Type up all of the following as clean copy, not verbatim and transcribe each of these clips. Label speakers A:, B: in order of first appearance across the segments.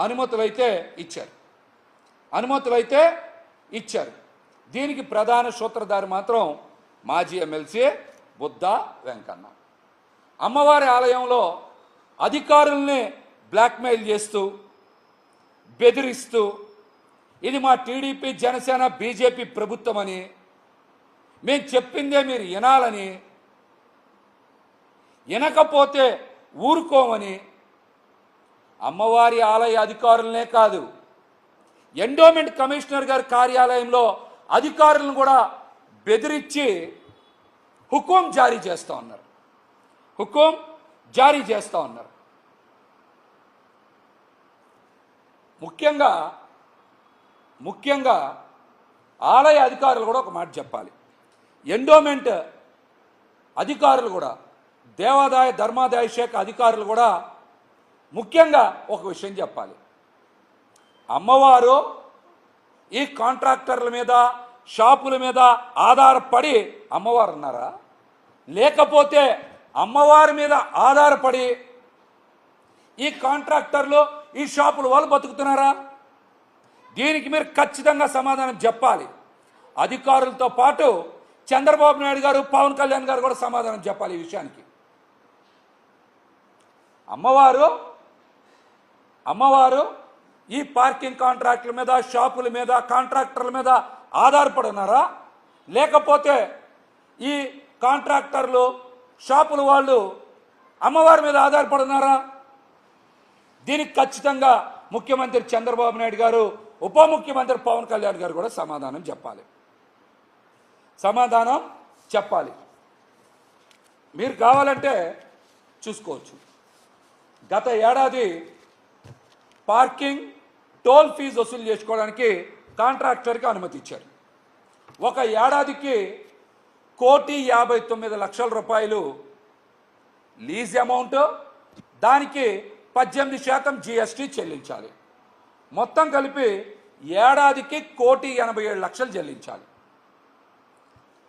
A: అనుమతులైతే ఇచ్చారు. దీనికి ప్రధాన సూత్రధారి మాత్రం మాజీ ఎమ్మెల్సీ బుద్ధ వెంకన్న. అమ్మవారి ఆలయంలో అధికారుల్ని బ్లాక్మెయిల్ చేస్తూ బెదిరిస్తూ ఇది మా టీడీపీ జనసేన బీజేపీ ప్రభుత్వం అని, మేము చెప్పిందే మీరు వినాలని, వినకపోతే ఊరుకోమని అమ్మవారి ఆలయ అధికారులనే కాదు, ఎండోమెంట్ కమిషనర్ గారి కార్యాలయంలో అధికారులను కూడా బెదిరించి హుకుం జారీ చేస్తూ ఉన్నారు. ముఖ్యంగా ఆలయ అధికారులు కూడా ఒక మాట చెప్పాలి. ఎండోమెంట్ అధికారులు కూడా, దేవాదాయ ధర్మాదాయ శాఖ అధికారులు కూడా ముఖ్యంగా ఒక విషయం చెప్పాలి. అమ్మవారు ఈ కాంట్రాక్టర్ల మీద షాపుల మీద ఆధారపడి అమ్మవారు ఉన్నారా, లేకపోతే అమ్మవారి మీద ఆధారపడి ఈ కాంట్రాక్టర్లు ఈ షాపుల వాళ్ళు బతుకుతున్నారా? దీనికి మీరు ఖచ్చితంగా సమాధానం చెప్పాలి. అధికారులతో పాటు చంద్రబాబు నాయుడు గారు, పవన్ కళ్యాణ్ గారు కూడా సమాధానం చెప్పాలి ఈ విషయానికి. అమ్మవారు ఈ పార్కింగ్ కాంట్రాక్టుల మీద, షాపుల మీద, కాంట్రాక్టర్ల మీద ఆధారపడి ఉన్నారా, లేకపోతే ఈ కాంట్రాక్టర్లు షాపుల వాళ్ళు అమ్మవారి మీద ఆధారపడి ఉన్నారా? దీనికి ఖచ్చితంగా ముఖ్యమంత్రి చంద్రబాబు నాయుడు గారు, ఉప ముఖ్యమంత్రి పవన్ కళ్యాణ్ గారు కూడా సమాధానం చెప్పాలి. మీరు కావాలంటే చూసుకోవచ్చు. గత ఏడాది పార్కింగ్ టోల్ ఫీజు వసూలు చేసుకోవడానికి కాంట్రాక్టర్కి అనుమతి ఇచ్చారు. ఒక ఏడాదికి 1,59,00,000 రూపాయలు లీజ్ అమౌంట్, దానికి 18% GST చెల్లించాలి. మొత్తం కలిపి ఏడాదికి 1,87,00,000 చెల్లించాలి.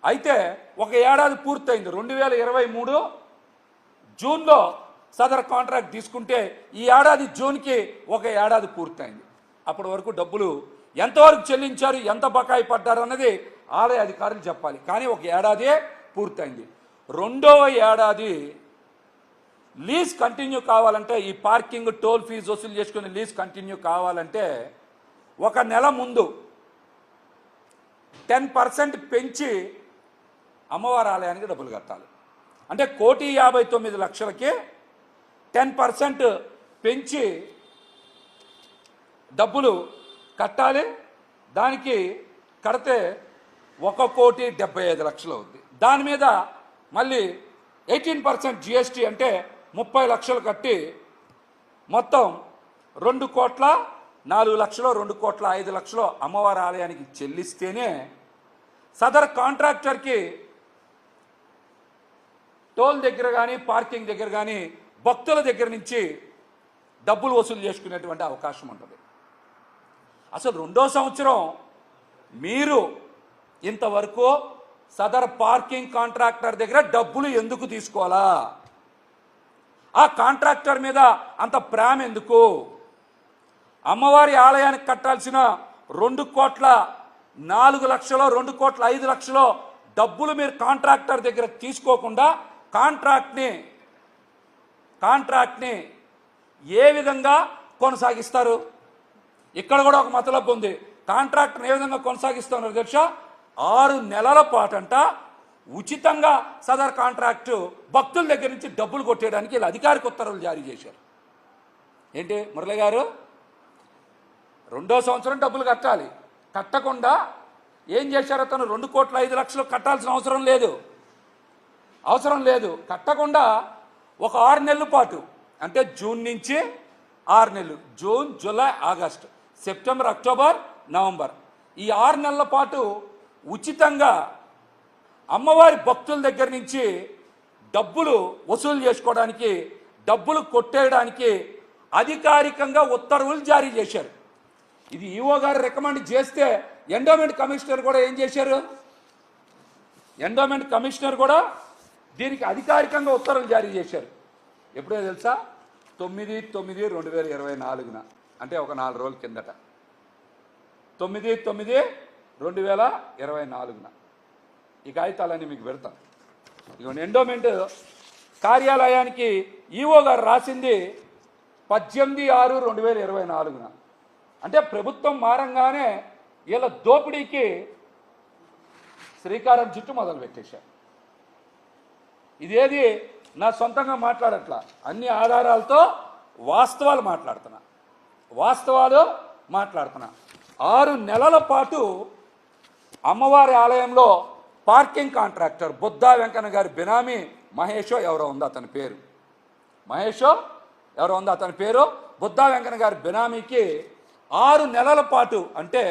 A: అయితే ఒక ఏడాది పూర్తయింది. 2023 జూన్లో సదర్ కాంట్రాక్ట్ తీసుకుంటే ఈ ఏడాది జూన్కి ఒక ఏడాది పూర్తయింది. అప్పటి వరకు డబ్బులు ఎంతవరకు చెల్లించారు, ఎంత బకాయి పడ్డారు అన్నది ఆలయ అధికారులు చెప్పాలి. కానీ ఒక ఏడాదే పూర్తయింది. రెండవ ఏడాది లీజ్ కంటిన్యూ కావాలంటే, ఈ పార్కింగ్ టోల్ ఫీజు వసూలు చేసుకుని లీజ్ కంటిన్యూ కావాలంటే ఒక నెల ముందు 10% పెంచి అమ్మవారి ఆలయానికి డబ్బులు కట్టాలి. అంటే 1,59,00,000కి 10% పెంచి డబ్బులు కట్టాలి. దానికి కడితే 1,75,00,000 అవుద్ది. దాని మీద మళ్ళీ 18% GST అంటే 30 లక్షలు కట్టి మొత్తం 2,04,00,000, 2,05,00,000 అమ్మవారి ఆలయానికి చెల్లిస్తేనే సదర్ కాంట్రాక్టర్కి టోల్ దగ్గర కానీ, పార్కింగ్ దగ్గర కానీ, భక్తుల దగ్గర నుంచి డబ్బులు వసూలు చేసుకునేటువంటి అవకాశం ఉంటుంది. అసలు రెండో సంవత్సరం మీరు ఇంతవరకు సదర్ పార్కింగ్ కాంట్రాక్టర్ దగ్గర డబ్బులు ఎందుకు తీసుకోవాలా? ఆ కాంట్రాక్టర్ మీద అంత ప్రేమ ఎందుకు? అమ్మవారి ఆలయానికి కట్టాల్సిన 2,04,00,000, 2,05,00,000 డబ్బులు మీరు కాంట్రాక్టర్ దగ్గర తీసుకోకుండా కాంట్రాక్ట్ని ఏ విధంగా కొనసాగిస్తారు? ఇక్కడ కూడా ఒక మతలబు ఉంది. కాంట్రాక్ట్ని ఏ విధంగా కొనసాగిస్తున్నారు అధ్యక్ష? 6 నెలల పాటంట ఉచితంగా సదర్ కాంట్రాక్టు భక్తుల దగ్గర నుంచి డబ్బులు కొట్టేయడానికి ఇలా అధికారిక ఉత్తర్వులు జారీ చేశారు. ఏంటి మురళి గారు, రెండో సంవత్సరం డబ్బులు కట్టాలి, కట్టకుండా ఏం చేశారు? అతను 2,05,00,000 కట్టాల్సిన అవసరం లేదు. కట్టకుండా ఒక 6 నెలల పాటు, అంటే జూన్ నుంచి 6 నెలలు, June, July, August, September, October, November, ఈ 6 నెలల పాటు ఉచితంగా అమ్మవారి భక్తుల దగ్గర నుంచి డబ్బులు వసూలు చేసుకోవడానికి, డబ్బులు కొట్టేయడానికి అధికారికంగా ఉత్తర్వులు జారీ చేశారు. ఇది ఈఓ గారు రికమెండ్ చేస్తే ఎండోమెంట్ కమిషనర్ కూడా ఏం చేశారు? ఎండోమెంట్ కమిషనర్ కూడా దీనికి అధికారికంగా ఉత్తర్వులు జారీ చేశారు. ఎప్పుడో తెలుసా? 9/9/2024 అంటే ఒక 4 రోజుల కిందట 9/9/2024న ఈ కాగితాలన్నీ మీకు పెడతాను. ఇదిగోండి, ఎండోమెంట్ కార్యాలయానికి ఈఓ గారు రాసింది 18/6/2024న. అంటే ప్రభుత్వం మారంగానే వీళ్ళ దోపిడీకి శ్రీకారం చుట్టూ మొదలు పెట్టేశారు. ఇదేది నా సొంతంగా మాట్లాడట్లా, అన్ని ఆధారాలతో వాస్తవాలు మాట్లాడుతున్నా. 6 నెలల పాటు అమ్మవారి ఆలయంలో పార్కింగ్ కాంట్రాక్టర్ బుద్ధా వెంకన్న గారి బినామీ మహేషో ఎవరో ఉంది అతని పేరు, బుద్ధా వెంకన్న గారి బినామీకి 6 నెలల పాటు, అంటే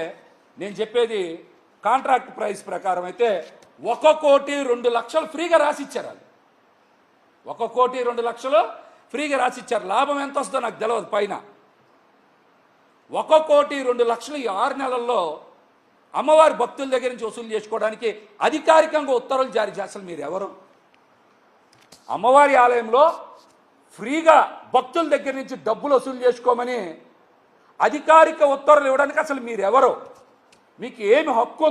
A: నేను చెప్పేది కాంట్రాక్ట్ ప్రైస్ ప్రకారం అయితే 1,02,00,000 ఫ్రీగా రాసిచ్చారు. వాళ్ళు 1,02,00,000 ఫ్రీగా రాసిచ్చారు. లాభం ఎంత వస్తుందో నాకు తెలియదు. పైన 1,02,00,000 ఈ 6 నెలల్లో అమ్మవారి భక్తుల దగ్గర నుంచి వసూలు చేసుకోవడానికి అధికారికంగా ఉత్తర్వులు జారీ చేస్తారు. మీరు ఎవరు? అమ్మవారి ఆలయంలో ఫ్రీగా భక్తుల దగ్గర నుంచి డబ్బులు వసూలు చేసుకోమని అధికారిక ఉత్తర్వులు ఇవ్వడానికి అసలు మీరు ఎవరు? మీకు ఏమి హక్కు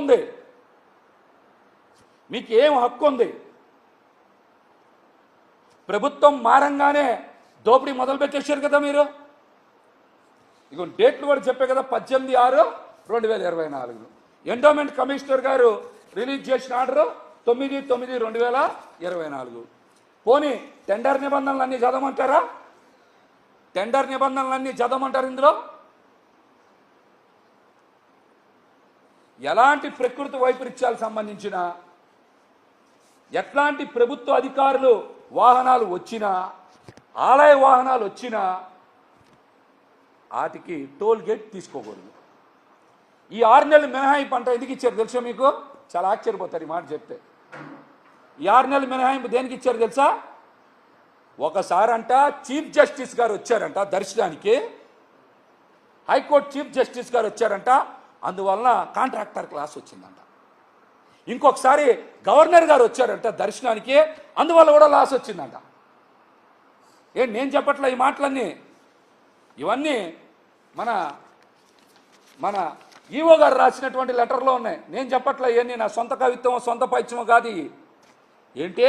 A: ఉంది? ప్రభుత్వం మారంగానే దోపిడీ మొదలుపెట్టేశారు కదా మీరు. ఇక డేట్లు కూడా చెప్పే కదా, 18/6/2024. ఎండోమెంట్ కమిషనర్ గారు రిలీజ్ చేసిన ఆర్డరు 9/9/2024. పోనీ టెండర్ నిబంధనలన్నీ చదవమంటారా? ఇందులో ఎలాంటి ప్రకృతి వైపరీత్యాలకు సంబంధించిన ఎట్లాంటి ప్రభుత్వ అధికారులు వాహనాలు వచ్చినా, ఆలయ వాహనాలు వచ్చినా వాటికి టోల్ గేట్ తీసుకోకూడదు. ఈ 6 నెలలు మినహాయింపు అంట ఎందుకు ఇచ్చారు తెలుసా మీకు? చాలా ఆశ్చర్యపోతారు ఈ మాట చెప్తే. ఈ 6 నెలలు మినహాయింపు దేనికి ఇచ్చారు తెలుసా? ఒకసారి అంట చీఫ్ జస్టిస్ గారు వచ్చారంట దర్శనానికి, హైకోర్టు చీఫ్ జస్టిస్ గారు వచ్చారంట, అందువలన కాంట్రాక్టర్ క్లాస్ వచ్చిందంట. ఇంకొకసారి గవర్నర్ గారు వచ్చారంట దర్శనానికి, అందువల్ల కూడా లాస్ వచ్చిందంట. నేను చెప్పట్లే ఈ మాటలన్నీ, ఇవన్నీ మన ఈఓ గారు రాసినటువంటి లెటర్లో ఉన్నాయి. నేను చెప్పట్లే, ఇవన్నీ నా సొంత కవిత్వం సొంత పైత్యమో కాదు. ఏంటి,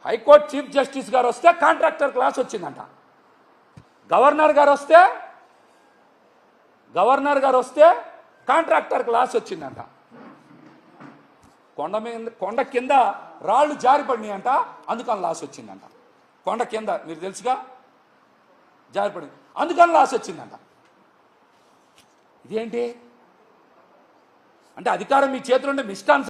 A: హైకోర్టు చీఫ్ జస్టిస్ గారు వస్తే కాంట్రాక్టర్ క్లాస్ వచ్చిందంట, గవర్నర్ గారు వస్తే కాంట్రాక్టర్ క్లాస్ వచ్చిందంట. కొండ కింద రాళ్ళు జారిపడినాయి అంట, అందుకని లాస్ వచ్చిందంట. కొండ కింద మీరు తెలుసుగా జారిపడింది, అందుకని లాస్ వచ్చిందంట. ఇదేంటి అంటే అధికారం మీ చేతిలో ఉండే మిస్టాన్స్